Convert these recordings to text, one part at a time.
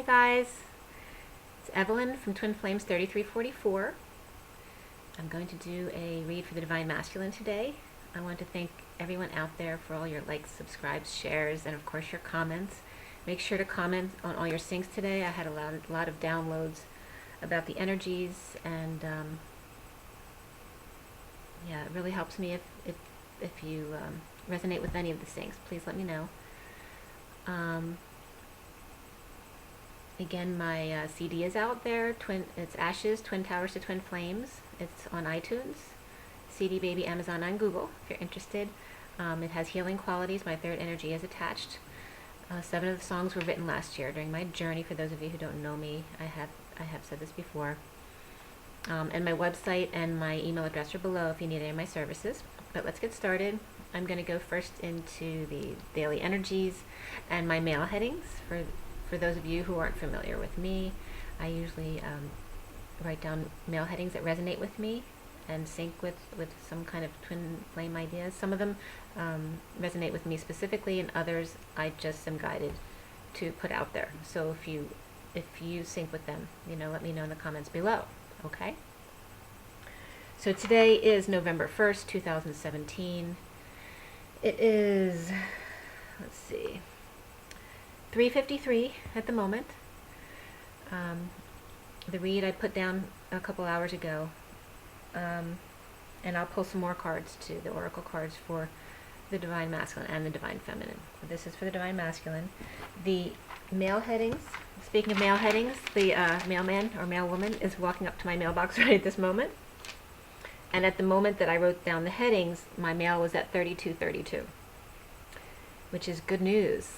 guys. It's Evelyn from Twin Flames 3344. I'm going to do a read for the Divine Masculine today. I want to thank everyone out there for all your likes, subscribes, shares, and of course your comments. Make sure to comment on all your syncs today. I had a lot of downloads about the energies, and yeah, it really helps me if you resonate with any of the syncs. Please let me know. Again, my CD is out there. It's Ashes, Twin Towers to Twin Flames. It's on iTunes, CD Baby, Amazon, and Google if you're interested. It has healing qualities. My third energy is attached. 7 of the songs were written last year during my journey. For those of you who don't know me, I have said this before. And my website and my email address are below if you need any of my services. But let's get started. I'm going to go first into the daily energies and my mail headings. For those of you who aren't familiar with me, I usually write down mail headings that resonate with me and sync with some kind of twin flame ideas. Some of them resonate with me specifically, and others I just am guided to put out there. So if you sync with them, let me know in the comments below. Okay? So today is November 1st, 2017. It is, let's see, 3:53 at the moment. The read I put down a couple hours ago, and I'll pull some more cards too, the oracle cards for the Divine Masculine and the Divine Feminine. This is for the Divine Masculine. The mail headings, speaking of mail headings, the mailman or mailwoman is walking up to my mailbox right at this moment. And at the moment that I wrote down the headings, my mail was at 3232, which is good news.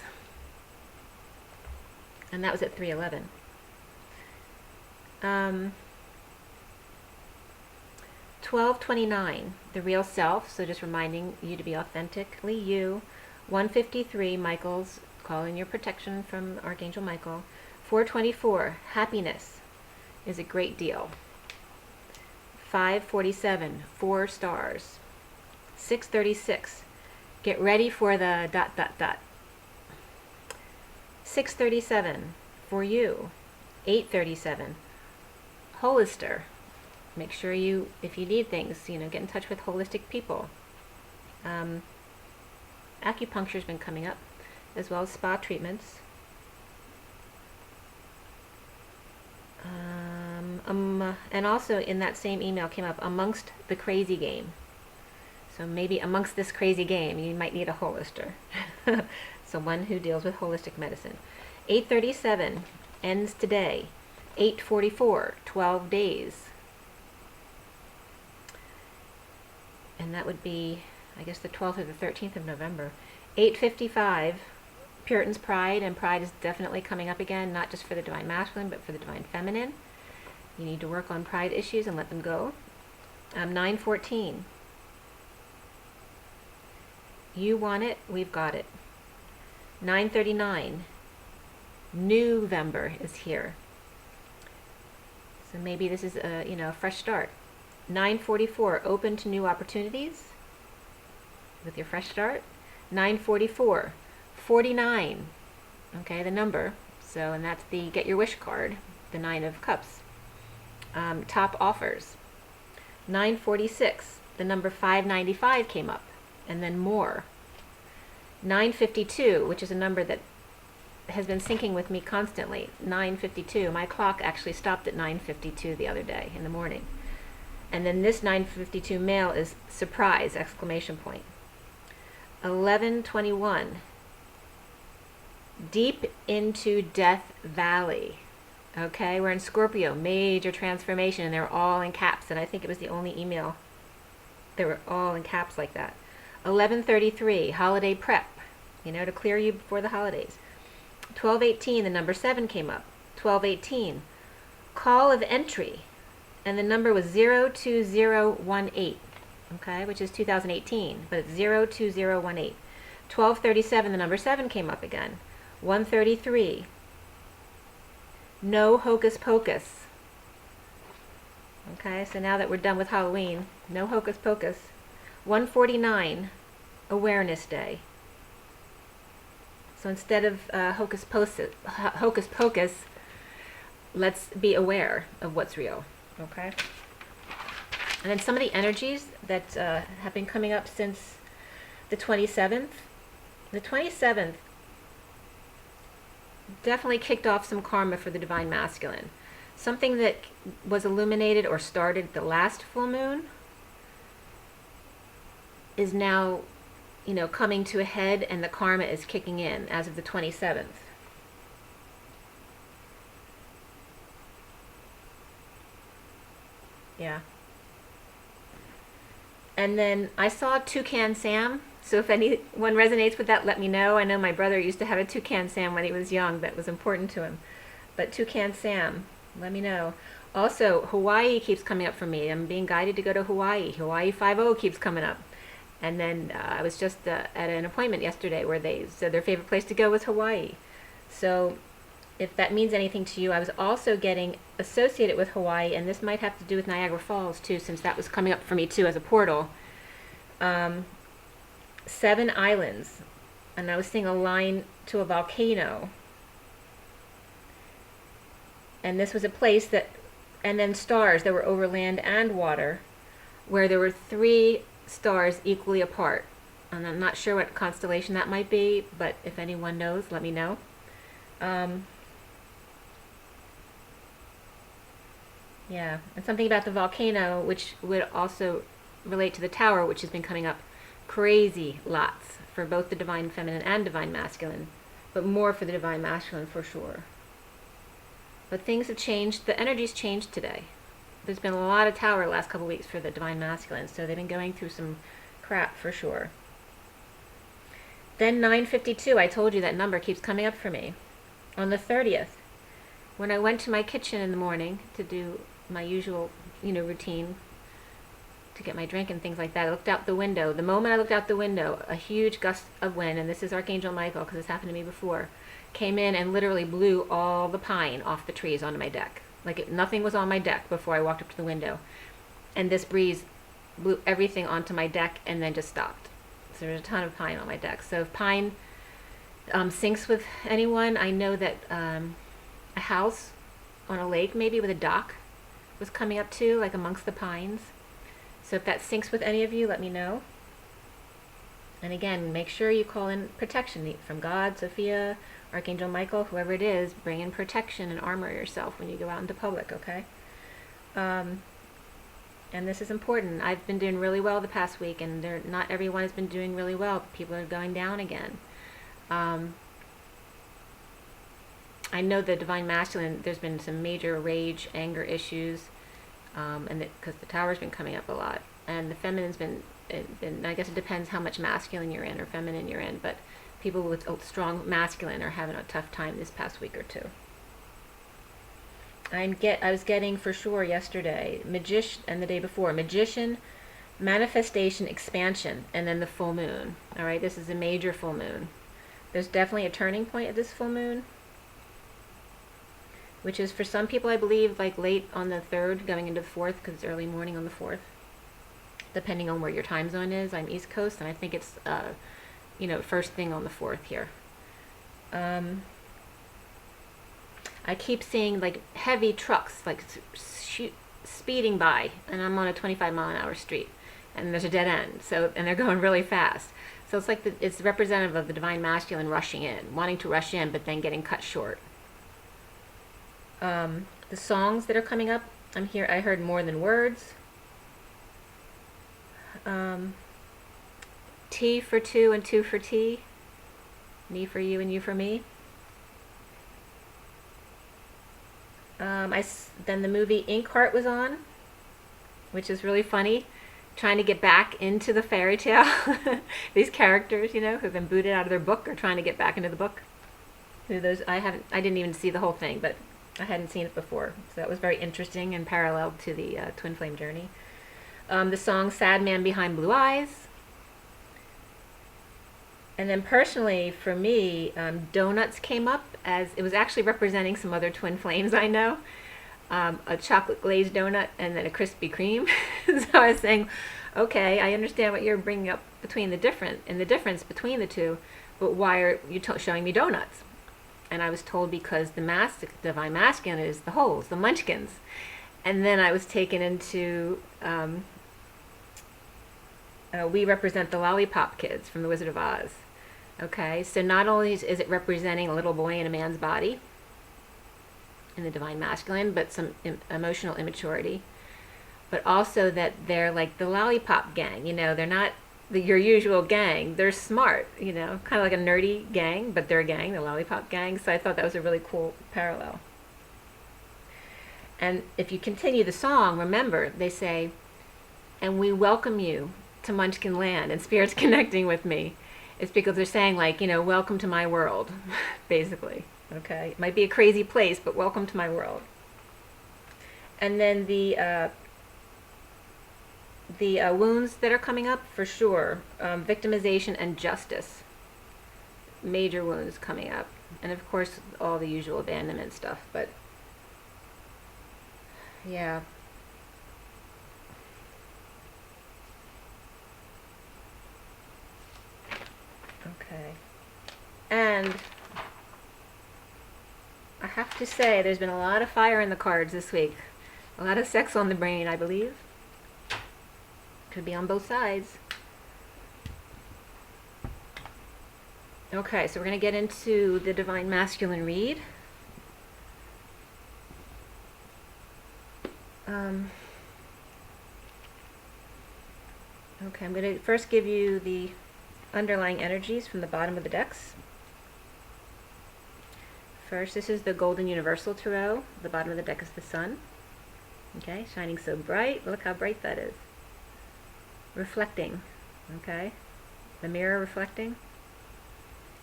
And that was at 3:11. 12:29, the real self, so just reminding you to be authentically you. 1:53, Michael's calling your protection from Archangel Michael. 4:24, happiness is a great deal. 5:47, 4 stars. 6:36, get ready for the ... 6:37, for you. 8:37, Holister. Make sure if you need things, get in touch with holistic people. Acupuncture's been coming up, as well as spa treatments. And also in that same email came up, amongst the crazy game. So maybe amongst this crazy game, you might need a holister. Someone who deals with holistic medicine. 8:37 ends today. 8:44, 12 days. And that would be, I guess, the 12th or the 13th of November. 8:55, Puritan's Pride, and Pride is definitely coming up again, not just for the Divine Masculine, but for the Divine Feminine. You need to work on pride issues and let them go. 9:14, you want it, we've got it. 9:39, November is here. So maybe this is a fresh start. 9:44, open to new opportunities with your fresh start. 9:44, 49, okay, the number. So, and that's the Get Your Wish card, the 9 of Cups. Top offers. 9:46, the number 595 came up, and then more. 9:52, which is a number that has been syncing with me constantly. 9:52, my clock actually stopped at 9:52 the other day in the morning. And then this 9:52 mail is surprise, exclamation point. 11:21, deep into Death Valley. Okay, we're in Scorpio, major transformation, and they're all in caps, and I think it was the only email they were all in caps like that. 11:33, holiday prep, to clear you before the holidays. 12:18, the number 7 came up. 12:18, call of entry, and the number was 02018, okay, which is 2018, but it's 02018. 12:37, the number 7 came up again. 1:33, no hocus pocus. Okay, so now that we're done with Halloween, no hocus pocus. 1:49, Awareness Day. So instead of hocus pocus, let's be aware of what's real, okay? And then some of the energies that have been coming up since the 27th. The 27th definitely kicked off some karma for the Divine Masculine. Something that was illuminated or started the last full moon is now, you know, coming to a head, and the karma is kicking in as of the 27th. Yeah. And then I saw Toucan Sam. So if anyone resonates with that, let me know. I know my brother used to have a Toucan Sam when he was young. That was important to him. But Toucan Sam, let me know. Also, Hawaii keeps coming up for me. I'm being guided to go to Hawaii. Hawaii 5-0 keeps coming up. And then I was just at an appointment yesterday where they said their favorite place to go was Hawaii. So if that means anything to you, I was also getting associated with Hawaii, and this might have to do with Niagara Falls too, since that was coming up for me too as a portal. 7 islands, and I was seeing a line to a volcano. And this was a place that, and then stars that were over land and water, where there were 3 stars equally apart. And I'm not sure what constellation that might be, but if anyone knows, let me know. Yeah, and something about the volcano, which would also relate to the tower, which has been coming up crazy lots for both the Divine Feminine and Divine Masculine, but more for the Divine Masculine for sure. But things have changed. The energy's changed today. There's been a lot of tower the last couple of weeks for the Divine Masculine, so they've been going through some crap for sure. Then 952, I told you that number keeps coming up for me. On the 30th, when I went to my kitchen in the morning to do my usual, you know, routine to get my drink and things like that, I looked out the window. The moment I looked out the window, a huge gust of wind, and this is Archangel Michael because this happened to me before, came in and literally blew all the pine off the trees onto my deck. Like nothing was on my deck before I walked up to the window. And this breeze blew everything onto my deck and then just stopped. So there's a ton of pine on my deck. So if pine syncs with anyone, I know that a house on a lake maybe with a dock was coming up too, like amongst the pines. So if that syncs with any of you, let me know. And again, make sure you call in protection from God, Sophia, Archangel Michael, whoever it is. Bring in protection and armor yourself when you go out into public, okay? And this is important. I've been doing really well the past week, and not everyone has been doing really well. People are going down again. I know the Divine Masculine, there's been some major rage, anger issues, and because the tower's been coming up a lot. And the feminine's been, I guess it depends how much masculine you're in or feminine you're in, but people with strong masculine are having a tough time this past week or two. I was getting for sure yesterday, Magician, and the day before, Magician, Manifestation, Expansion, and then the full moon. All right, this is a major full moon. There's definitely a turning point at this full moon, which is for some people, I believe, like late on the 3rd, going into the 4th, because it's early morning on the 4th, depending on where your time zone is. I'm East Coast, and I think it's, you know, first thing on the 4th here. I keep seeing like heavy trucks, like speeding by, and I'm on a 25-mile-an-hour street, and there's a dead end, so, and they're going really fast. So it's like it's representative of the Divine Masculine rushing in, wanting to rush in, but then getting cut short. The songs that are coming up, I heard More Than Words. T for two and two for T. Me for you and you for me. Then the movie Inkheart was on, which is really funny. Trying to get back into the fairy tale. These characters, you know, who've been booted out of their book are trying to get back into the book. I didn't even see the whole thing, but I hadn't seen it before. So that was very interesting and parallel to the Twin Flame journey. The song Sad Man Behind Blue Eyes. And then personally, for me, donuts came up as, it was actually representing some other twin flames I know. A chocolate glazed donut and then a Krispy Kreme. So I was saying, okay, I understand what you're bringing up between the difference between the two, but why are you showing me donuts? And I was told because the divine masculine is the holes, the munchkins. And then I was taken into, we represent the lollipop kids from The Wizard of Oz. Okay, so not only is it representing a little boy in a man's body in the divine masculine, but some emotional immaturity, but also that they're like the lollipop gang. They're not your usual gang. They're smart, kind of like a nerdy gang, but they're a gang, the lollipop gang. So I thought that was a really cool parallel. And if you continue the song, remember, they say, and we welcome you to Munchkin Land and spirits connecting with me. It's because they're saying like, welcome to my world, basically. Okay, it might be a crazy place, but welcome to my world. And then the wounds that are coming up, for sure, victimization and justice. Major wounds coming up. And of course, all the usual abandonment stuff, but yeah. Okay. And I have to say, there's been a lot of fire in the cards this week. A lot of sex on the brain, I believe. Could be on both sides. Okay, so we're going to get into the Divine Masculine read. Okay, I'm going to first give you the underlying energies from the bottom of the decks. First, this is the Golden Universal Tarot. The bottom of the deck is the sun. Okay, shining so bright. Look how bright that is. Reflecting. Okay, the mirror reflecting.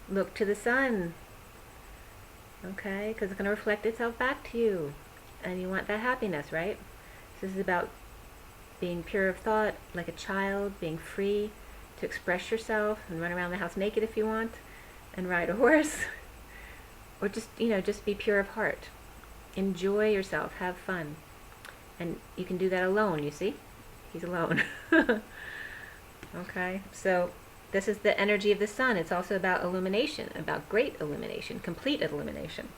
Look to the sun. Okay, because it's going to reflect itself back to you. And you want that happiness, right? This is about being pure of thought, like a child, being free to express yourself and run around the house naked if you want, and ride a horse. Or just, just be pure of heart. Enjoy yourself, have fun. And you can do that alone, you see? He's alone. Okay, so this is the energy of the sun. It's also about illumination, about great illumination, complete illumination.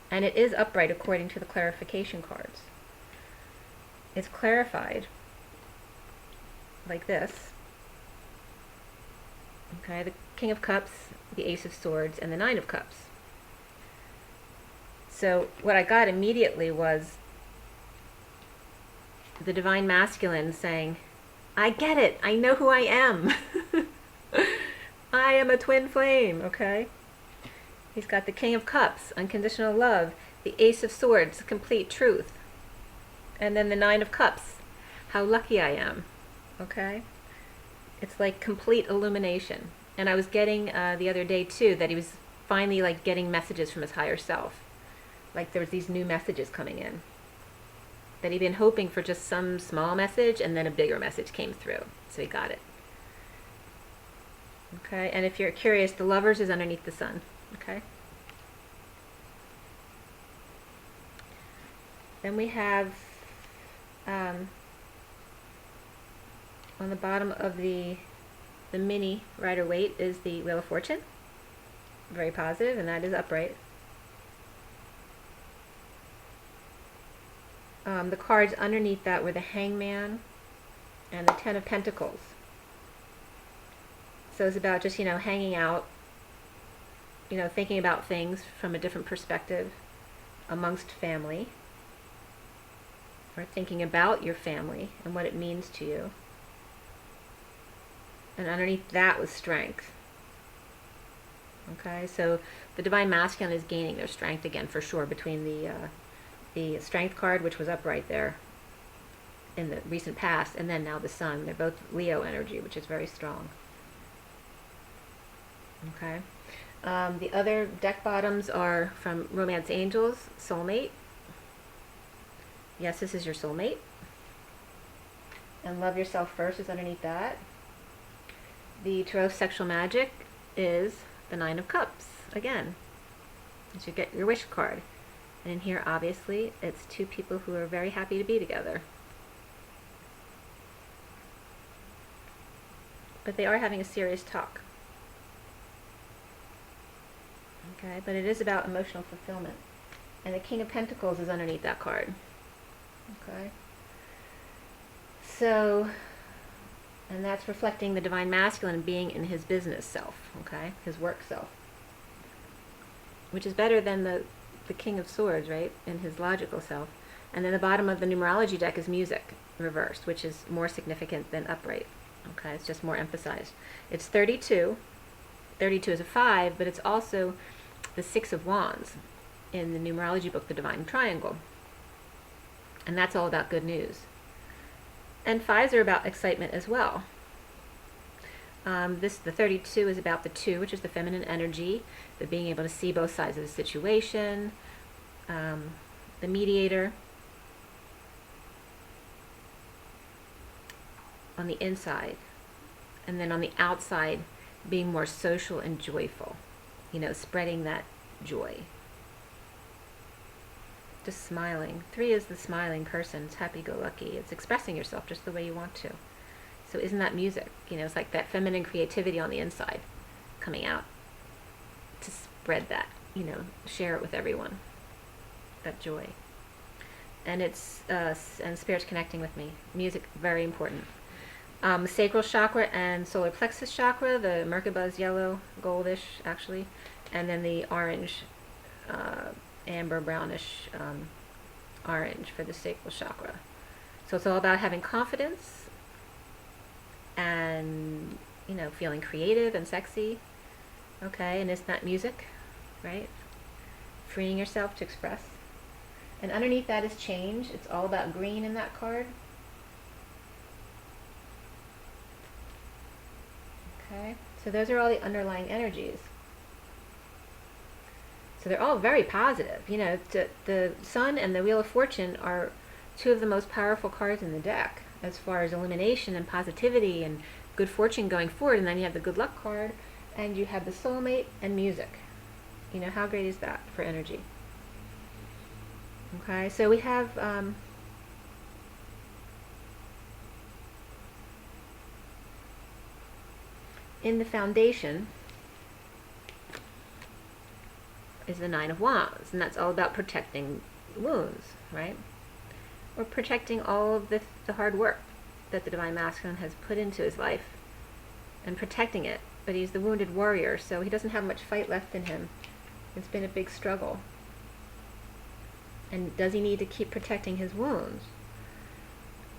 And it is upright according to the clarification cards. It's clarified like this. Okay, the King of Cups, the Ace of Swords, and the Nine of Cups. So what I got immediately was the Divine Masculine saying, I get it, I know who I am. I am a twin flame, okay? He's got the King of Cups, unconditional love, the Ace of Swords, complete truth, and then the Nine of Cups, how lucky I am, okay? It's like complete illumination. And I was getting the other day too that he was finally like getting messages from his higher self. Like there was these new messages coming in. That he'd been hoping for just some small message, and then a bigger message came through. So he got it. Okay, and if you're curious, the Lovers is underneath the sun. Okay. Then we have on the bottom of the mini Rider-Waite is the Wheel of Fortune. Very positive, and that is upright. The cards underneath that were the Hangman and the Ten of Pentacles. So it's about just, hanging out, thinking about things from a different perspective amongst family, or thinking about your family and what it means to you. And underneath that was strength. Okay, so the Divine Masculine is gaining their strength again for sure between the Strength card, which was upright there in the recent past, and then now the Sun. They're both Leo energy, which is very strong. Okay. The other deck bottoms are from Romance Angels, Soulmate. Yes, this is your soulmate. And Love Yourself First is underneath that. The Tarot Sexual Magic is the Nine of Cups, again. You should get your wish card. And in here, obviously, it's two people who are very happy to be together. But they are having a serious talk. Okay, but it is about emotional fulfillment. And the King of Pentacles is underneath that card. Okay. So, and that's reflecting the Divine Masculine being in his business self, okay? His work self. Which is better than the King of Swords, right? In his logical self. And then the bottom of the numerology deck is music, reversed, which is more significant than upright. Okay, it's just more emphasized. It's 32. 32 is a 5, but it's also the 6 of Wands in the numerology book, The Divine Triangle. And that's all about good news. And 5s are about excitement as well. The 32 is about the 2, which is the feminine energy, the being able to see both sides of the situation, the mediator on the inside, and then on the outside being more social and joyful, spreading that joy. Just smiling. 3 is the smiling person. It's happy-go-lucky. It's expressing yourself just the way you want to. So isn't that music? It's like that feminine creativity on the inside coming out to spread that, share it with everyone. That joy. And it's, and Spirit's connecting with me. Music, very important. Sacral chakra and solar plexus chakra, the Merkabah's yellow, goldish actually, and then the orange, amber brownish orange for the sacral chakra. So it's all about having confidence and, feeling creative and sexy. Okay, and isn't that music, right? Freeing yourself to express. And underneath that is change. It's all about green in that card. Okay, so those are all the underlying energies. So they're all very positive. The Sun and the Wheel of Fortune are two of the most powerful cards in the deck as far as illumination and positivity and good fortune going forward. And then you have the good luck card, and you have the soulmate and music. How great is that for energy? Okay, so we have in the foundation is the 9 of Wands, and that's all about protecting wounds, right? Or protecting all of the hard work that the Divine Masculine has put into his life and protecting it. But he's the wounded warrior, so he doesn't have much fight left in him. It's been a big struggle. And does he need to keep protecting his wounds?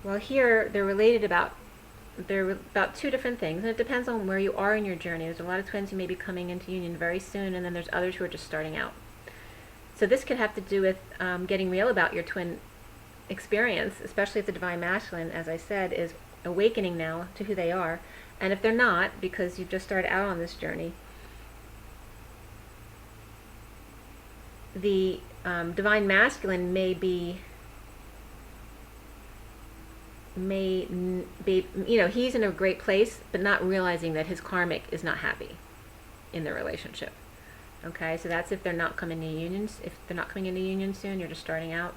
Well, here they're about two different things, and it depends on where you are in your journey. There's a lot of twins who may be coming into union very soon, and then there's others who are just starting out. So this could have to do with getting real about your twin experience, especially if the Divine Masculine, as I said, is awakening now to who they are. And if they're not, because you've just started out on this journey, the Divine Masculine may be, he's in a great place, but not realizing that his karmic is not happy in the relationship. Okay, so that's if they're not coming to unions. If they're not coming into union soon, you're just starting out.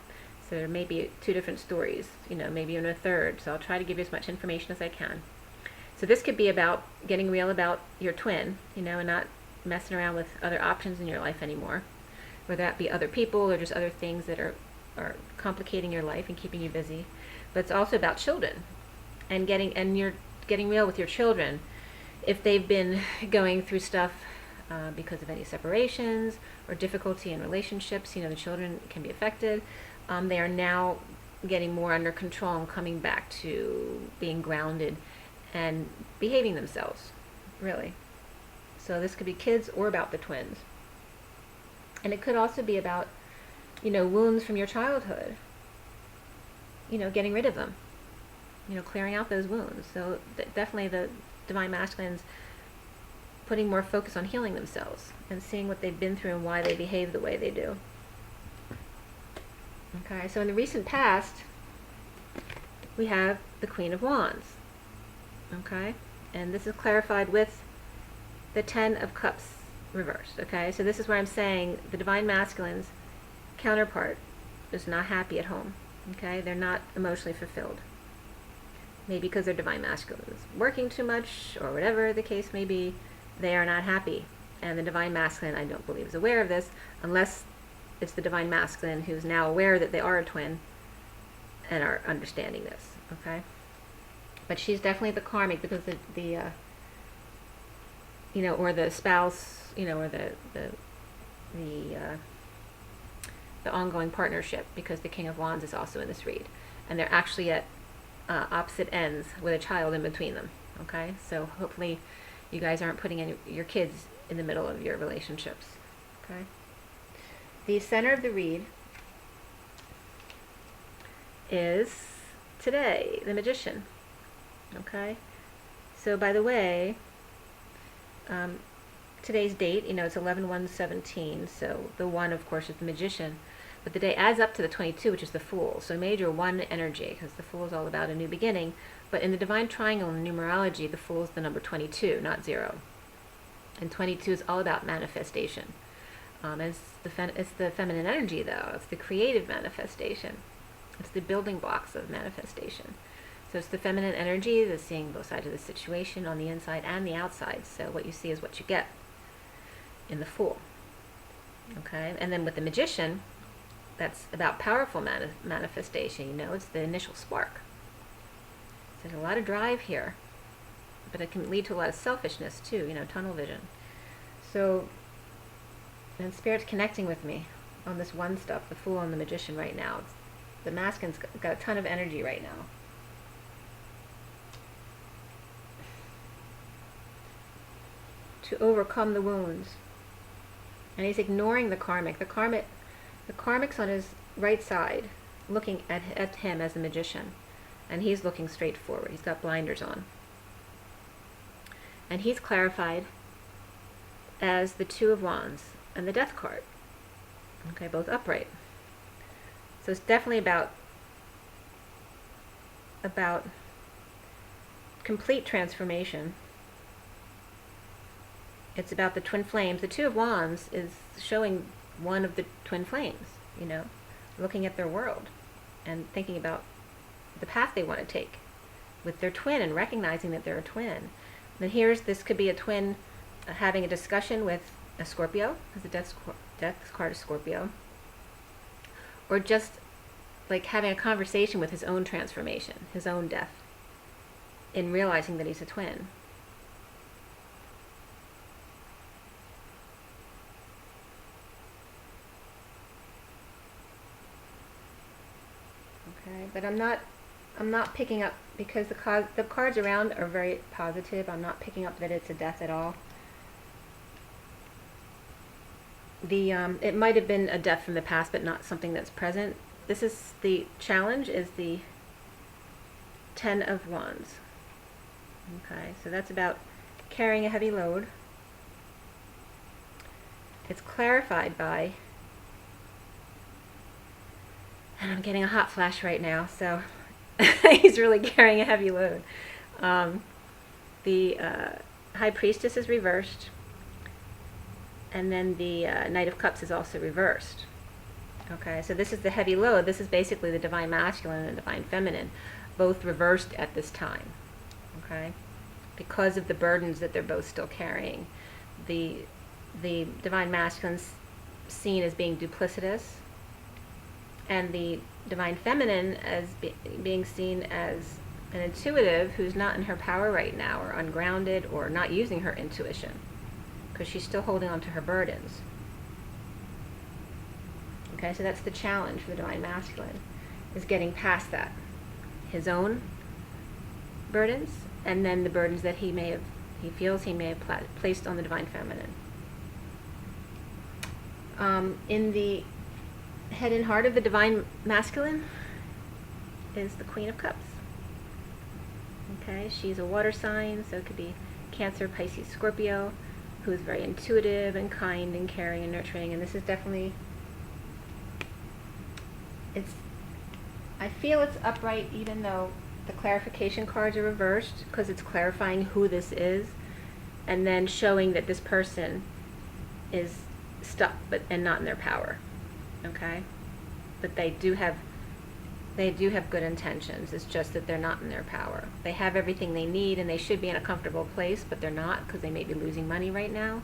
So there may be two different stories, maybe even a third. So I'll try to give you as much information as I can. So this could be about getting real about your twin, and not messing around with other options in your life anymore. Whether that be other people or just other things that are complicating your life and keeping you busy. But it's also about children and you're getting real with your children. If they've been going through stuff because of any separations or difficulty in relationships, the children can be affected. They are now getting more under control and coming back to being grounded and behaving themselves, really. So this could be kids or about the twins. And it could also be about, wounds from your childhood. Getting rid of them. Clearing out those wounds. So definitely the Divine Masculines putting more focus on healing themselves and seeing what they've been through and why they behave the way they do. Okay, so in the recent past, we have the Queen of Wands. Okay, and this is clarified with the 10 of Cups reversed. Okay, so this is where I'm saying the Divine Masculine's counterpart is not happy at home. Okay, they're not emotionally fulfilled. Maybe because their Divine Masculine is working too much or whatever the case may be, they are not happy. And the Divine Masculine, I don't believe, is aware of this, unless it's the Divine Masculine who's now aware that they are a twin and are understanding this, okay? But she's definitely the karmic, because the you know, or the spouse, you know, or the ongoing partnership, because the King of Wands is also in this read. And they're actually at opposite ends with a child in between them, okay? So hopefully you guys aren't putting your kids in the middle of your relationships, okay? The center of the read is today, the Magician, okay? So by the way, today's date, you know, it's 11/1/17, so the 1, of course, is the Magician, but the day adds up to the 22, which is the Fool, so major 1 energy, because the Fool is all about a new beginning, but in the Divine Triangle in numerology, the Fool is the number 22, not 0, and 22 is all about manifestation. It's the feminine energy, though. It's the creative manifestation. It's the building blocks of manifestation. So it's the feminine energy that's seeing both sides of the situation on the inside and the outside. So what you see is what you get in the Fool. Okay? And then with the Magician, that's about powerful manifestation. You know, it's the initial spark. So there's a lot of drive here. But it can lead to a lot of selfishness, too. You know, tunnel vision. So, and Spirit's connecting with me on this one stuff, the Fool and the Magician right now. The Masculine's got a ton of energy right now. To overcome the wounds. And he's ignoring the karmic. The karmic's on his right side, looking at him as the Magician. And he's looking straight forward. He's got blinders on. And he's clarified as the 2 of Wands and the Death card. Okay, both upright. So it's definitely about complete transformation. It's about the twin flames. The 2 of Wands is showing one of the twin flames, you know, looking at their world and thinking about the path they want to take with their twin and recognizing that they're a twin. And this could be a twin having a discussion with a Scorpio, because the death card is Scorpio, or just like having a conversation with his own transformation, his own death, in realizing that he's a twin. Okay, but I'm not picking up, because the cards around are very positive. I'm not picking up that it's a death at all. It might have been a death from the past, but not something that's present. This is the challenge, is the 10 of Wands. Okay, so that's about carrying a heavy load. It's clarified by, and I'm getting a hot flash right now, so he's really carrying a heavy load. The High Priestess is reversed, and then the Knight of Cups is also reversed. Okay, so this is the heavy load. This is basically the Divine Masculine and the Divine Feminine, both reversed at this time. Okay, because of the burdens that they're both still carrying. The Divine Masculine's seen as being duplicitous, and the Divine Feminine as being seen as an intuitive who's not in her power right now, or ungrounded, or not using her intuition, because she's still holding on to her burdens. Okay, so that's the challenge for the Divine Masculine, is getting past that. His own burdens, and then the burdens that he feels he may have placed on the Divine Feminine. In the head and heart of the Divine Masculine is the Queen of Cups. Okay, she's a water sign, so it could be Cancer, Pisces, Scorpio, who is very intuitive and kind and caring and nurturing. And this is definitely, I feel it's upright, even though the clarification cards are reversed, because it's clarifying who this is, and then showing that this person is stuck and not in their power. Okay, but they do have good intentions. It's just that they're not in their power. They have everything they need, and they should be in a comfortable place, but they're not, because they may be losing money right now,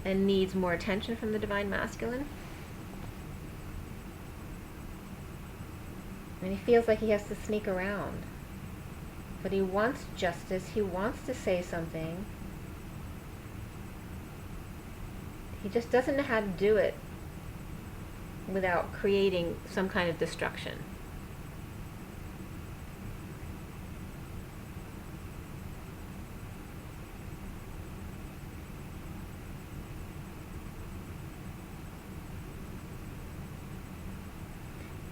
and needs more attention from the Divine Masculine. And he feels like he has to sneak around. But he wants justice. He wants to say something. He just doesn't know how to do it without creating some kind of destruction.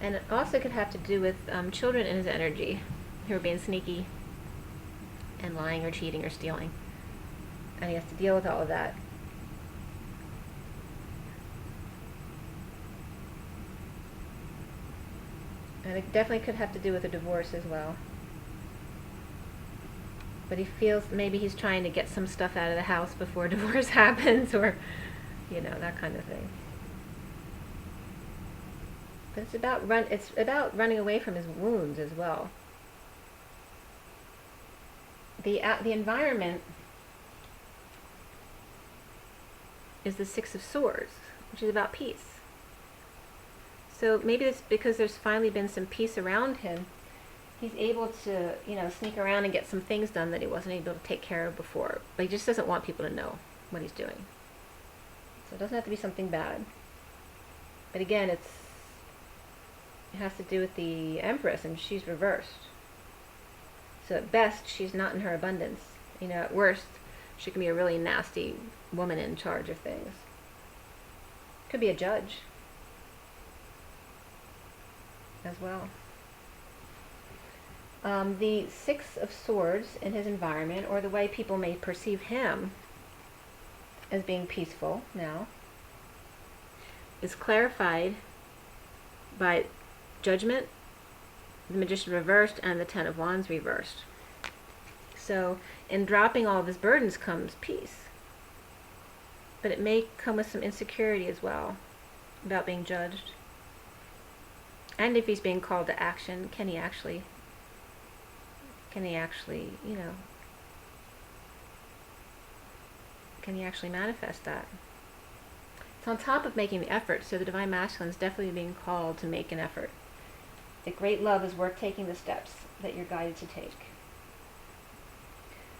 And it also could have to do with children in his energy who are being sneaky and lying or cheating or stealing. And he has to deal with all of that. And it definitely could have to do with a divorce as well. But he feels maybe he's trying to get some stuff out of the house before divorce happens, or, you know, that kind of thing. But it's about running away from his wounds as well. The environment is the Six of Swords, which is about peace. So maybe it's because there's finally been some peace around him. He's able to, you know, sneak around and get some things done that he wasn't able to take care of before. But he just doesn't want people to know what he's doing. So it doesn't have to be something bad. But again, it has to do with the Empress, and she's reversed. So at best, she's not in her abundance. You know, at worst, she can be a really nasty woman in charge of things. Could be a judge as well. The Six of Swords in his environment, or the way people may perceive him as being peaceful now, is clarified by Judgment, the Magician reversed, and the Ten of Wands reversed. So in dropping all of his burdens comes peace. But it may come with some insecurity as well about being judged. And if he's being called to action, can he actually, you know, can he actually manifest that? It's on top of making the effort, so the Divine Masculine is definitely being called to make an effort. The great love is worth taking the steps that you're guided to take.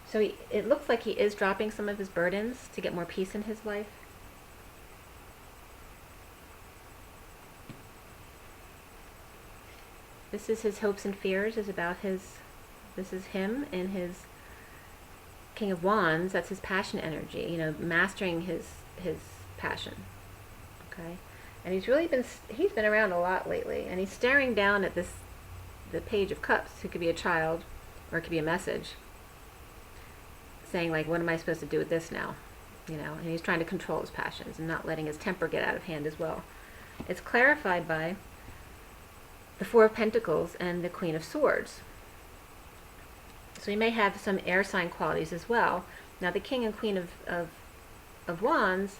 So it looks like he is dropping some of his burdens to get more peace in his life. This is his hopes and fears, this is him in his King of Wands. That's his passion energy, you know, mastering his passion. Okay? And he's been around a lot lately, and he's staring down at the Page of Cups, who could be a child, or it could be a message, saying like, what am I supposed to do with this now? You know, and he's trying to control his passions and not letting his temper get out of hand as well. It's clarified by the Four of Pentacles and the Queen of Swords. So he may have some air sign qualities as well. Now the King and Queen of Wands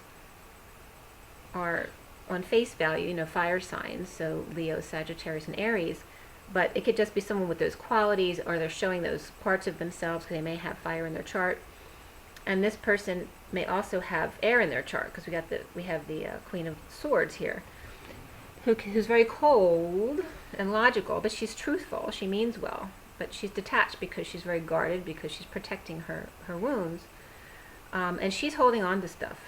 are on face value, you know, fire signs, so Leo, Sagittarius, and Aries, but it could just be someone with those qualities, or they're showing those parts of themselves because they may have fire in their chart. And this person may also have air in their chart, because we have the Queen of Swords here, who's very cold and logical, but she's truthful, she means well, but she's detached because she's very guarded, because she's protecting her wounds, and she's holding on to stuff.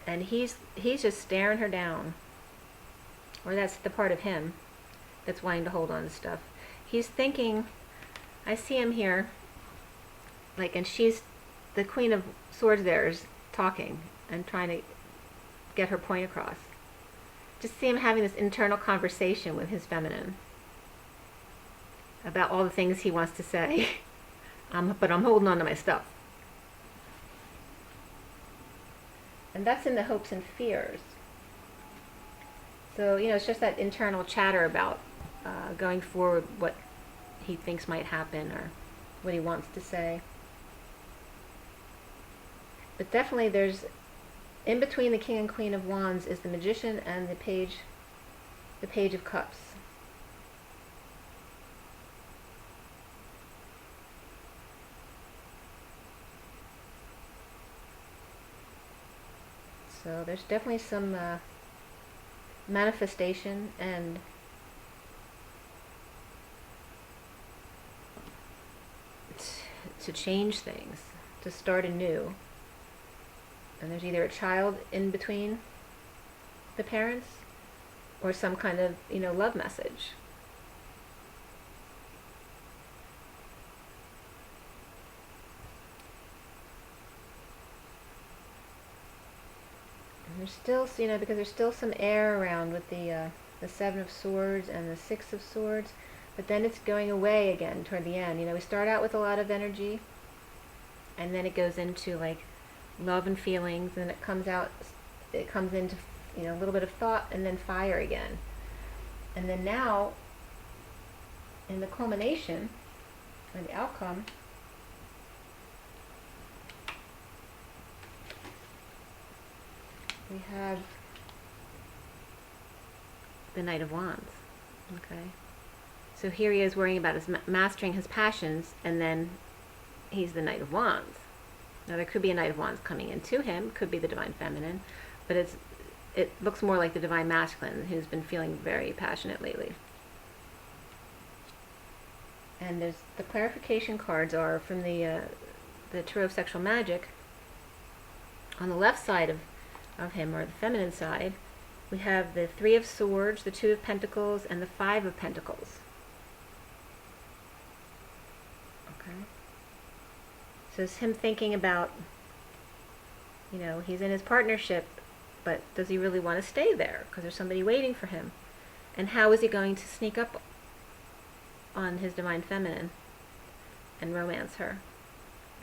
And he's just staring her down, or that's the part of him that's wanting to hold on to stuff. He's thinking, I see him here, like, and she's, the Queen of Swords there is talking and trying to get her point across. Just see him having this internal conversation with his feminine about all the things he wants to say, but I'm holding on to my stuff. And that's in the hopes and fears. So, you know, it's just that internal chatter about going forward, what he thinks might happen or what he wants to say. But definitely there's, in between the King and Queen of Wands is the Magician and the Page of Cups. So there's definitely some manifestation and to change things, to start anew. And there's either a child in between the parents or some kind of, love message. And there's still, because there's still some air around with the Seven of Swords and the Six of Swords, but then it's going away again toward the end. We start out with a lot of energy, and then it goes into like love and feelings, and it comes into a little bit of thought, and then fire again. And then now, in the culmination, or the outcome, we have the Knight of Wands. Okay. So here he is worrying about mastering his passions, and then he's the Knight of Wands. Now there could be a Knight of Wands coming into him, could be the Divine Feminine, but it looks more like the Divine Masculine, who's been feeling very passionate lately. And the clarification cards are from the Tarot of Sexual Magic. On the left side of him, or the feminine side, we have the Three of Swords, the Two of Pentacles, and the Five of Pentacles. Okay. So it's him thinking about, he's in his partnership, but does he really want to stay there? Because there's somebody waiting for him. And how is he going to sneak up on his Divine Feminine and romance her?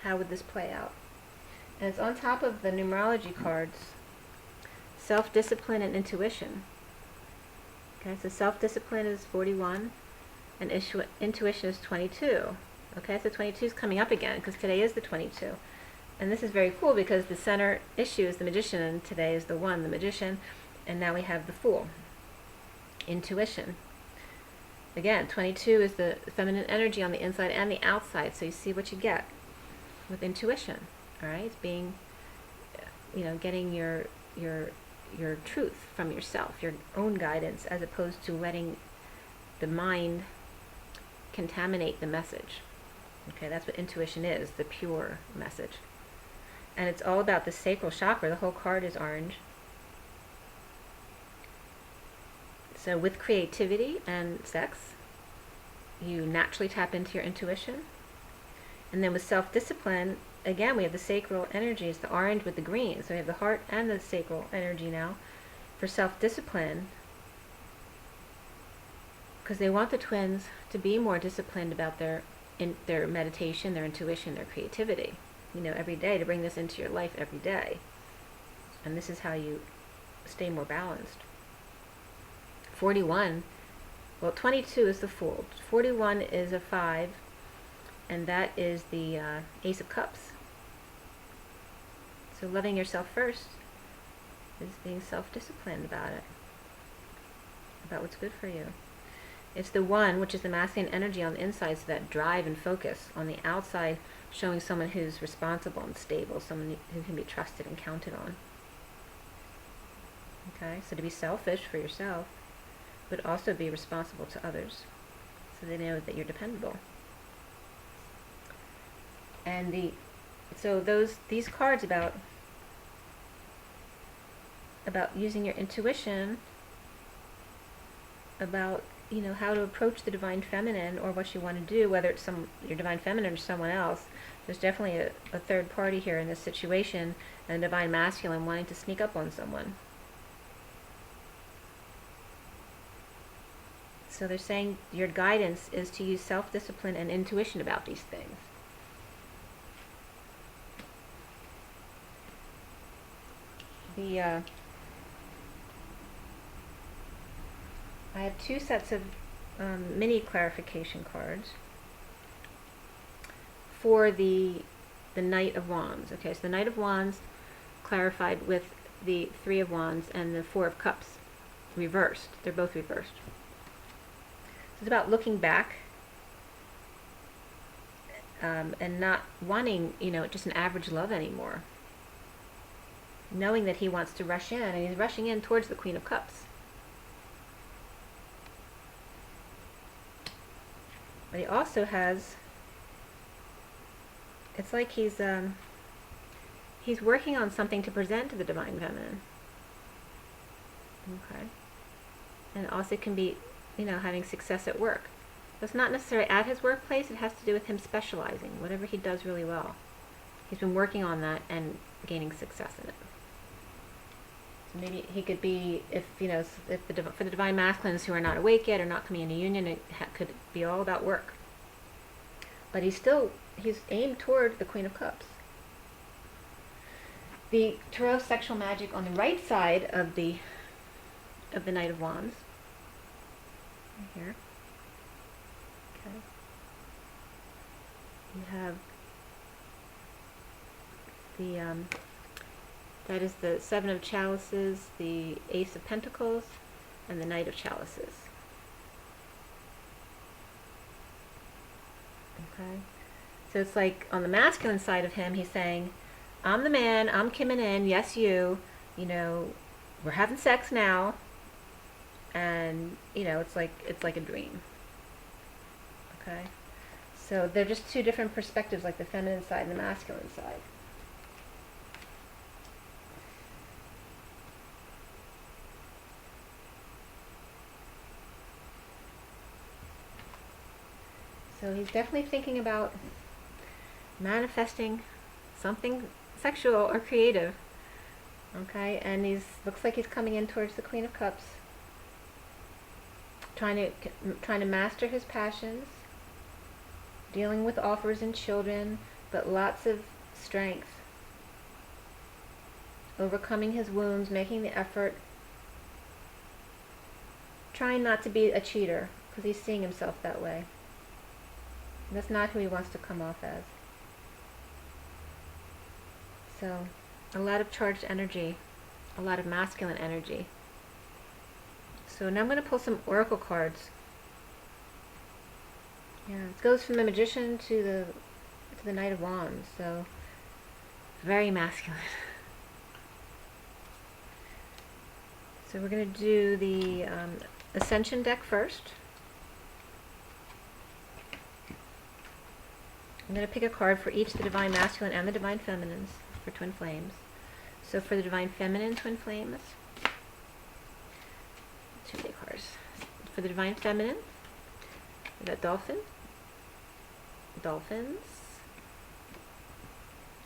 How would this play out? And it's on top of the numerology cards, self-discipline and intuition. Okay, so self-discipline is 41, and intuition is 22. Okay, so 22 is coming up again, because today is the 22. And this is very cool, because the center issue is the Magician, and today is the One, the Magician, and now we have the Fool, intuition. Again, 22 is the feminine energy on the inside and the outside, so you see what you get with intuition. All right, it's being, getting your truth from yourself, your own guidance, as opposed to letting the mind contaminate the message. Okay, that's what intuition is, the pure message. And it's all about the sacral chakra. The whole card is orange. So with creativity and sex, you naturally tap into your intuition. And then with self-discipline, again, we have the sacral energies, the orange with the green. So we have the heart and the sacral energy now for self-discipline, because they want the twins to be more disciplined about their meditation, their intuition, their creativity, every day, to bring this into your life every day. And this is how you stay more balanced. 41, 22 is the Fool. 41 is a 5, and that is the Ace of Cups. So loving yourself first is being self-disciplined about it, about what's good for you. It's the One, which is the masculine energy on the inside, so that drive and focus. On the outside, showing someone who's responsible and stable, someone who can be trusted and counted on. Okay, so to be selfish for yourself, but also be responsible to others, so they know that you're dependable. And these cards about using your intuition, about how to approach the Divine Feminine, or what you want to do, whether it's your Divine Feminine or someone else. There's definitely a third party here in this situation, and a Divine Masculine wanting to sneak up on someone. So they're saying your guidance is to use self-discipline and intuition about these things. I have two sets of mini clarification cards for the Knight of Wands. Okay, so the Knight of Wands clarified with the Three of Wands and the Four of Cups reversed. They're both reversed. So it's about looking back and not wanting, just an average love anymore. knowing that he wants to rush in, and he's rushing in towards the Queen of Cups. But he also has, it's like he's working on something to present to the Divine Feminine. Okay. And it also can be, having success at work. It's not necessarily at his workplace, it has to do with him specializing, whatever he does really well. He's been working on that and gaining success in it. So maybe he could be, for the Divine Masculines who are not awake yet or not coming into union, it could be all about work. But he's aimed toward the Queen of Cups. The Tarot sexual magic on the right side of the Knight of Wands. Right here. Okay. You have that is the Seven of Chalices, the Ace of Pentacles, and the Knight of Chalices. Okay. So it's like on the masculine side of him, he's saying, I'm the man, I'm coming in, yes you, we're having sex now, and, it's like a dream. Okay. So they're just two different perspectives, like the feminine side and the masculine side. So he's definitely thinking about manifesting something sexual or creative. Okay, and looks like he's coming in towards the Queen of Cups, trying to master his passions, dealing with offers and children, but lots of strength, overcoming his wounds, making the effort, trying not to be a cheater, because he's seeing himself that way. That's not who he wants to come off as. So, a lot of charged energy, a lot of masculine energy. So now I'm going to pull some oracle cards. Yeah, it goes from the Magician to the Knight of Wands, so very masculine. So we're going to do the Ascension deck first. I'm going to pick a card for each the Divine Masculine and the Divine Feminines for Twin Flames. So for the Divine Feminine Twin Flames, too many cards. For the Divine Feminine, we've got Dolphins,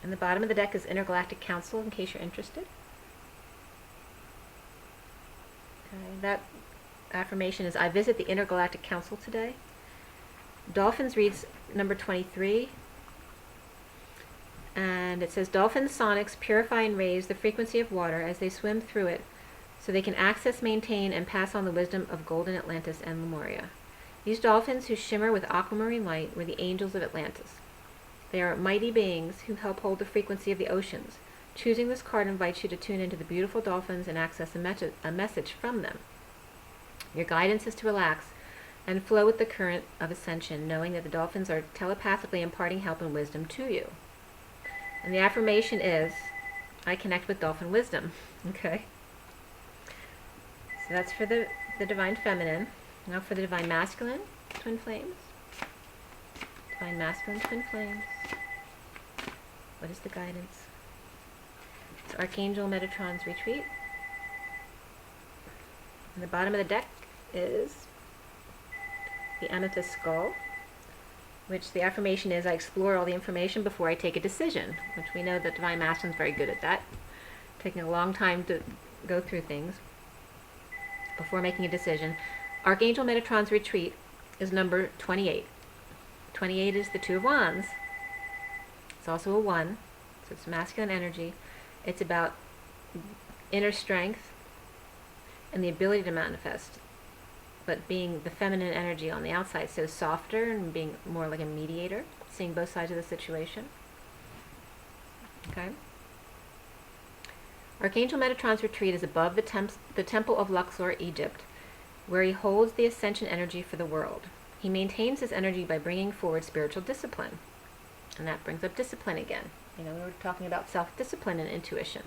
and the bottom of the deck is Intergalactic Council, in case you're interested. Okay, that affirmation is, I visit the Intergalactic Council today. Dolphins reads number 23, and it says, Dolphin sonics purify and raise the frequency of water as they swim through it, so they can access, maintain, and pass on the wisdom of Golden Atlantis and Lemuria. These dolphins who shimmer with aquamarine light were the angels of Atlantis. They are mighty beings who help hold the frequency of the oceans. Choosing this card invites you to tune into the beautiful dolphins and access a message from them. Your guidance is to relax and flow with the current of ascension, knowing that the dolphins are telepathically imparting help and wisdom to you. And the affirmation is, I connect with dolphin wisdom. Okay? So that's for the Divine Feminine. Now for the Divine Masculine Twin Flames. Divine Masculine Twin Flames. What is the guidance? It's Archangel Metatron's Retreat. And the bottom of the deck is the Amethyst Skull, which the affirmation is, I explore all the information before I take a decision, which we know that Divine Masculine is very good at that, taking a long time to go through things before making a decision. Archangel Metatron's Retreat is number 28. 28 is the Two of Wands. It's also a 1, so it's masculine energy. It's about inner strength and the ability to manifest, but being the feminine energy on the outside, so softer and being more like a mediator, seeing both sides of the situation. Okay. Archangel Metatron's Retreat is above the Temple of Luxor, Egypt, where he holds the ascension energy for the world. He maintains his energy by bringing forward spiritual discipline. And that brings up discipline again. We were talking about self-discipline and intuition.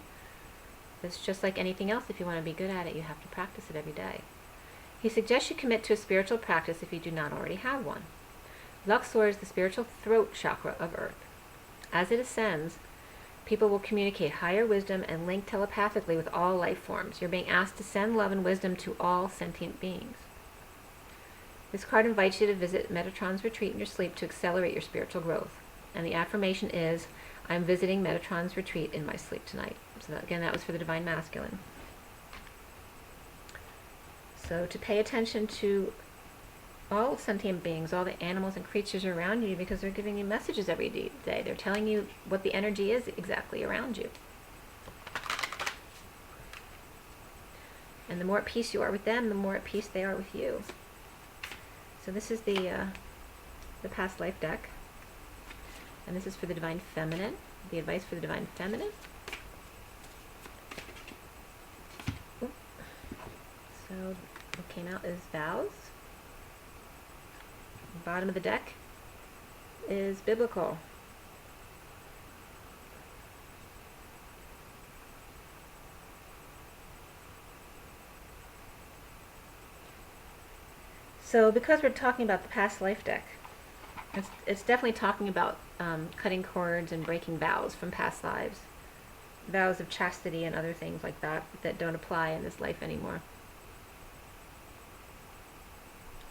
It's just like anything else. If you want to be good at it, you have to practice it every day. He suggests you commit to a spiritual practice if you do not already have one. Luxor is the spiritual throat chakra of Earth. As it ascends, people will communicate higher wisdom and link telepathically with all life forms. You're being asked to send love and wisdom to all sentient beings. This card invites you to visit Metatron's retreat in your sleep to accelerate your spiritual growth. And the affirmation is, I'm visiting Metatron's retreat in my sleep tonight. So again, that was for the Divine Masculine. So to pay attention to all sentient beings, all the animals and creatures around you, because they're giving you messages every day. They're telling you what the energy is exactly around you. And the more at peace you are with them, the more at peace they are with you. So this is the past life deck. And this is for the Divine Feminine. The advice for the Divine Feminine. Oop. So what came out is vows. The bottom of the deck is biblical. So because we're talking about the past life deck, it's definitely talking about cutting cords and breaking vows from past lives. Vows of chastity and other things like that that don't apply in this life anymore.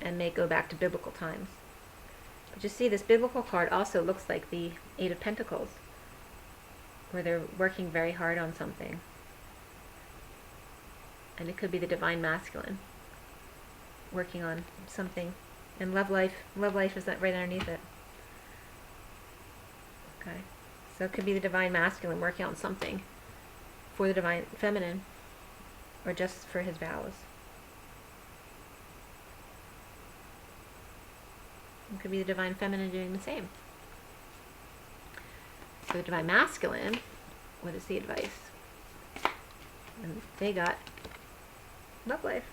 And may go back to biblical times. But you see, this biblical card also looks like the Eight of Pentacles, where they're working very hard on something. And it could be the Divine Masculine working on something. And love life is that right underneath it. Okay. So it could be the Divine Masculine working on something for the Divine Feminine, or just for his vows. It could be the Divine Feminine doing the same. So the Divine Masculine, what is the advice? And they got love life.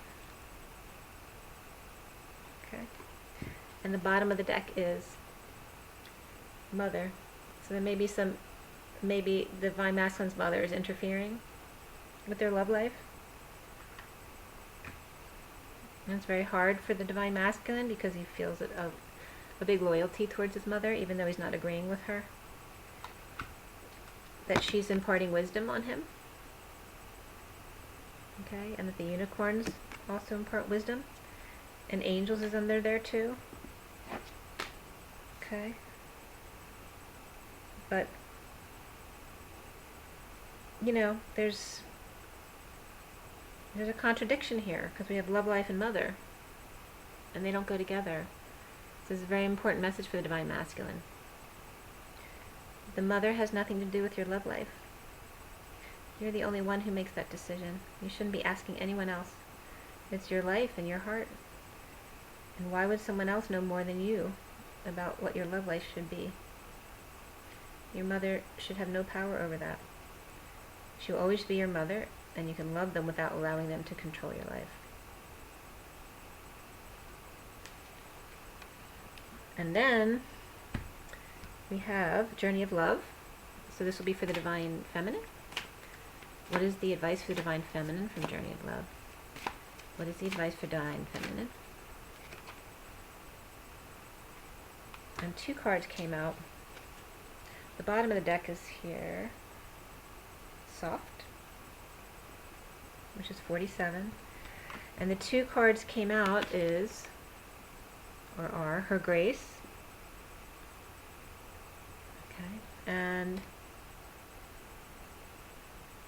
Okay. And the bottom of the deck is Mother. So there may be maybe the Divine Masculine's mother is interfering with their love life. And it's very hard for the Divine Masculine because he feels a big loyalty towards his mother, even though he's not agreeing with her. That she's imparting wisdom on him. Okay, and that the unicorns also impart wisdom. And angels is under there too. Okay. But, you know, there's a contradiction here, because we have love life and mother, and they don't go together. This is a very important message for the Divine Masculine. The mother has nothing to do with your love life. You're the only one who makes that decision. You shouldn't be asking anyone else. It's your life and your heart. And why would someone else know more than you about what your love life should be? Your mother should have no power over that. She will always be your mother, and you can love them without allowing them to control your life. And then we have Journey of Love. So this will be for the Divine Feminine. What is the advice for the Divine Feminine from Journey of Love? What is the advice for Divine Feminine? And two cards came out. The bottom of the deck is here. Soft, which is 47. And the two cards came out are Her Grace. Okay. And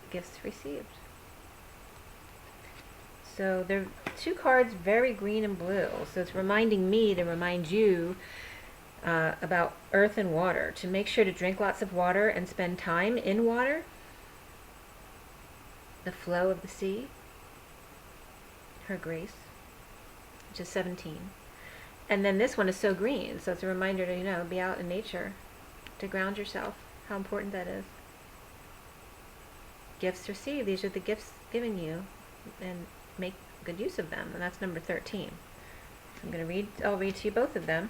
Gifts Received. So they're two cards, very green and blue. So it's reminding me to remind you about earth and water, to make sure to drink lots of water and spend time in water, the flow of the sea. Her Grace, which is 17. And then this one is so green, so it's a reminder to, you know, be out in nature, to ground yourself, how important that is. Gifts Received, these are the gifts given you, and make good use of them, and that's number 13. I'll read to you both of them.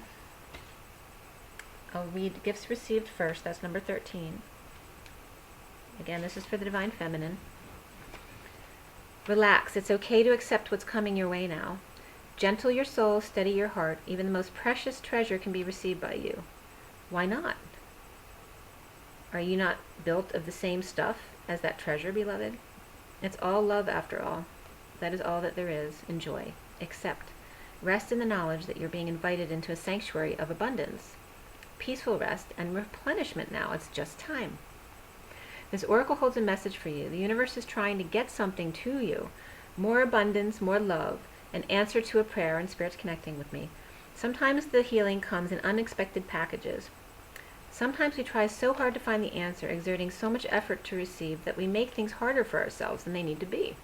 I'll read Gifts Received first, that's number 13. Again, this is for the Divine Feminine. Relax. It's okay to accept what's coming your way now. Gentle your soul, steady your heart. Even the most precious treasure can be received by you. Why not? Are you not built of the same stuff as that treasure, beloved? It's all love after all. That is all that there is. Enjoy. Accept. Rest in the knowledge that you're being invited into a sanctuary of abundance. Peaceful rest and replenishment now. It's just time. This oracle holds a message for you. The universe is trying to get something to you. More abundance, more love, an answer to a prayer, and Spirit's connecting with me. Sometimes the healing comes in unexpected packages. Sometimes we try so hard to find the answer, exerting so much effort to receive, that we make things harder for ourselves than they need to be.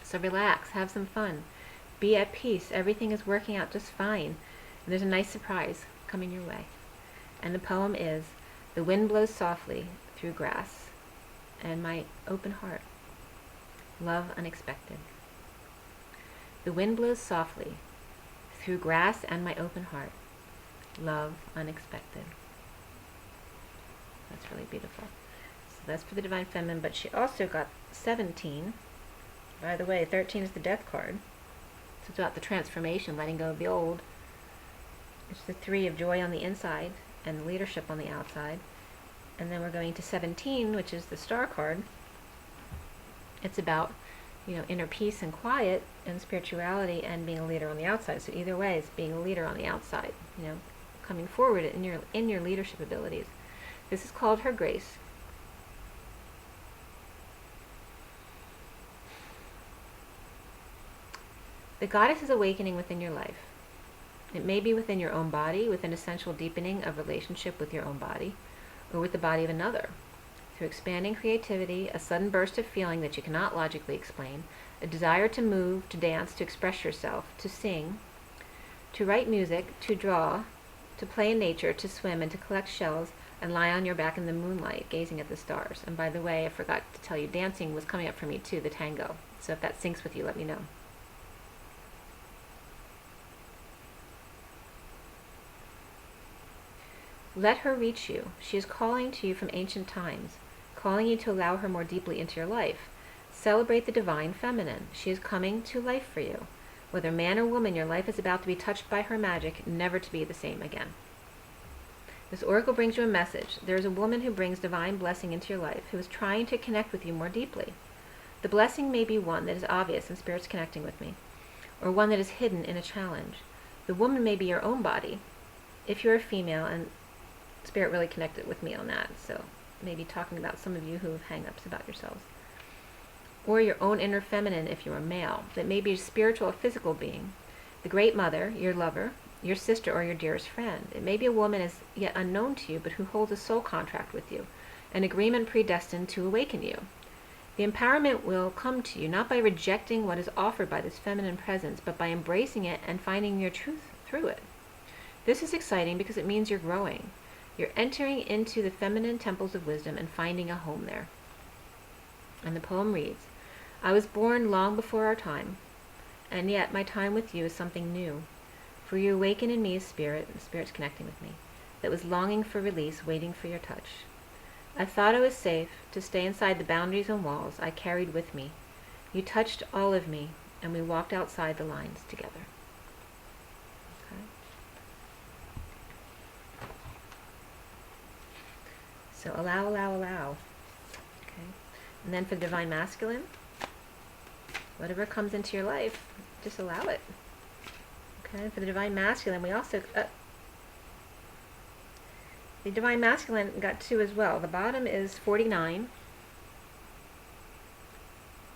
So relax, have some fun. Be at peace. Everything is working out just fine. And there's a nice surprise coming your way. And the poem is, "The wind blows softly through grass and my open heart. Love unexpected. The wind blows softly through grass and my open heart. Love unexpected." That's really beautiful. So that's for the Divine Feminine, but she also got 17. By the way, 13 is the Death card. So it's about the transformation, letting go of the old. It's the 3 of joy on the inside and leadership on the outside. And then we're going to 17, which is the Star card. It's about, inner peace and quiet and spirituality and being a leader on the outside. So either way, it's being a leader on the outside, coming forward in your leadership abilities. This is called Her Grace. The goddess is awakening within your life. It may be within your own body, with an essential deepening of relationship with your own body, or with the body of another. Through expanding creativity, a sudden burst of feeling that you cannot logically explain, a desire to move, to dance, to express yourself, to sing, to write music, to draw, to play in nature, to swim, and to collect shells, and lie on your back in the moonlight, gazing at the stars. And by the way, I forgot to tell you, dancing was coming up for me too, the tango. So if that syncs with you, let me know. Let her reach you. She is calling to you from ancient times, calling you to allow her more deeply into your life. Celebrate the Divine Feminine. She is coming to life for you. Whether man or woman, your life is about to be touched by her magic, never to be the same again. This oracle brings you a message. There is a woman who brings divine blessing into your life, who is trying to connect with you more deeply. The blessing may be one that is obvious and Spirit's connecting with me, or one that is hidden in a challenge. The woman may be your own body, if you're a female, and Spirit really connected with me on that, so maybe talking about some of you who have hang-ups about yourselves. Or your own inner feminine if you're a male, that may be a spiritual or physical being, the Great Mother, your lover, your sister, or your dearest friend. It may be a woman as yet unknown to you, but who holds a soul contract with you, an agreement predestined to awaken you. The empowerment will come to you not by rejecting what is offered by this feminine presence, but by embracing it and finding your truth through it. This is exciting because it means you're growing. You're entering into the feminine temples of wisdom and finding a home there. And the poem reads, "I was born long before our time, and yet my time with you is something new. For you awaken in me a spirit," and the Spirit's connecting with me, "that was longing for release, waiting for your touch. I thought I was safe to stay inside the boundaries and walls I carried with me. You touched all of me, and we walked outside the lines together." Okay. So allow, allow, allow. Okay. And then for the Divine Masculine, whatever comes into your life, just allow it. Okay, for the Divine Masculine, we also, the Divine Masculine got 2 as well. The bottom is 49,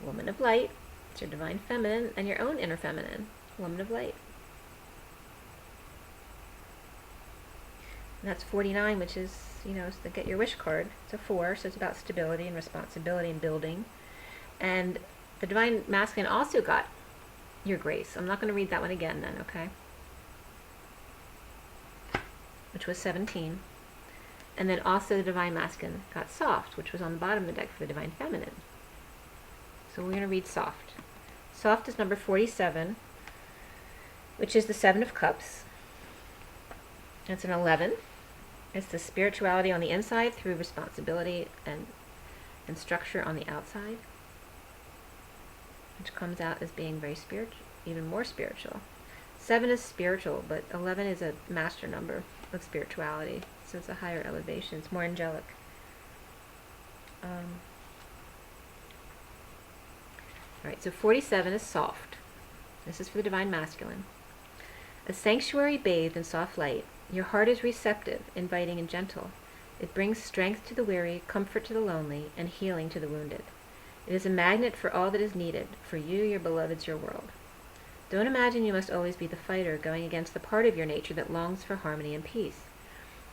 Woman of Light. It's your Divine Feminine and your own inner feminine, Woman of Light. And that's 49, which is, it's the Get Your Wish card. It's a 4, so it's about stability and responsibility and building. And the Divine Masculine also got Your Grace. I'm not going to read that one again then, okay? Which was 17. And then also the Divine Masculine got Soft, which was on the bottom of the deck for the Divine Feminine. So we're going to read Soft. Soft is number 47, which is the 7 of Cups. It's an 11. It's the spirituality on the inside through responsibility and structure on the outside. which comes out as being very spiritual, even more spiritual. 7 is spiritual, but 11 is a master number of spirituality, so it's a higher elevation. It's more angelic. Alright, so 47 is soft. This is for the Divine Masculine. A sanctuary bathed in soft light, your heart is receptive, inviting, and gentle. It brings strength to the weary, comfort to the lonely, and healing to the wounded. It is a magnet for all that is needed, for you, your beloveds, your world. Don't imagine you must always be the fighter, going against the part of your nature that longs for harmony and peace.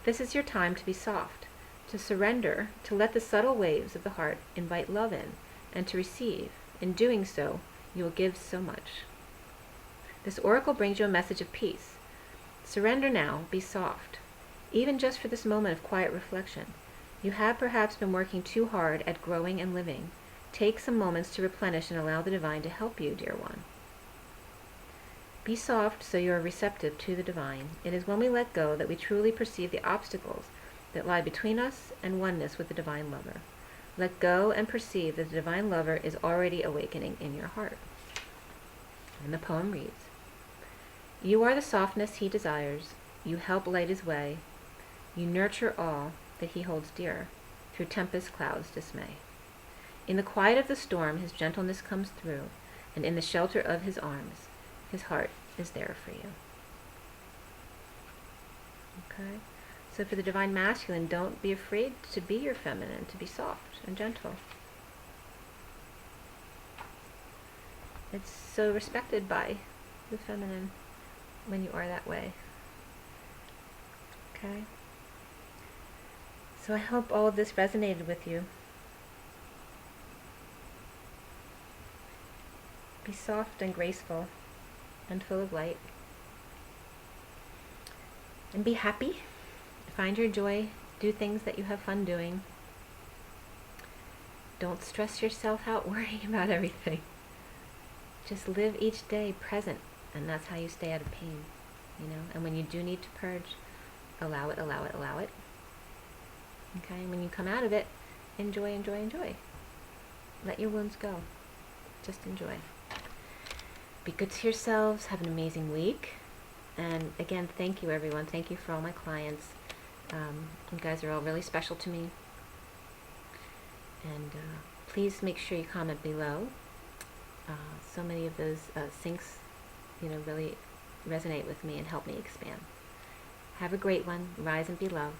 This is your time to be soft, to surrender, to let the subtle waves of the heart invite love in, and to receive. In doing so, you will give so much. This oracle brings you a message of peace. Surrender now, be soft. Even just for this moment of quiet reflection, you have perhaps been working too hard at growing and living. Take some moments to replenish and allow the divine to help you, dear one. Be soft so you are receptive to the divine. It is when we let go that we truly perceive the obstacles that lie between us and oneness with the divine lover. Let go and perceive that the divine lover is already awakening in your heart. And the poem reads, you are the softness he desires. You help light his way. You nurture all that he holds dear. Through tempest clouds dismay. In the quiet of the storm, his gentleness comes through, and in the shelter of his arms, his heart is there for you. Okay? So for the Divine Masculine, don't be afraid to be your feminine, to be soft and gentle. It's so respected by the feminine when you are that way. Okay? So I hope all of this resonated with you. Be soft and graceful and full of light. And be happy. Find your joy. Do things that you have fun doing. Don't stress yourself out worrying about everything. Just live each day present, and that's how you stay out of pain, you know? And when you do need to purge, allow it, allow it, allow it. Okay? And when you come out of it, enjoy, enjoy, enjoy. Let your wounds go. Just enjoy. Be good to yourselves. Have an amazing week. And again, thank you, everyone. Thank you for all my clients. You guys are all really special to me. And please make sure you comment below. So many of those syncs, you know, really resonate with me and help me expand. Have a great one. Rise and be loved.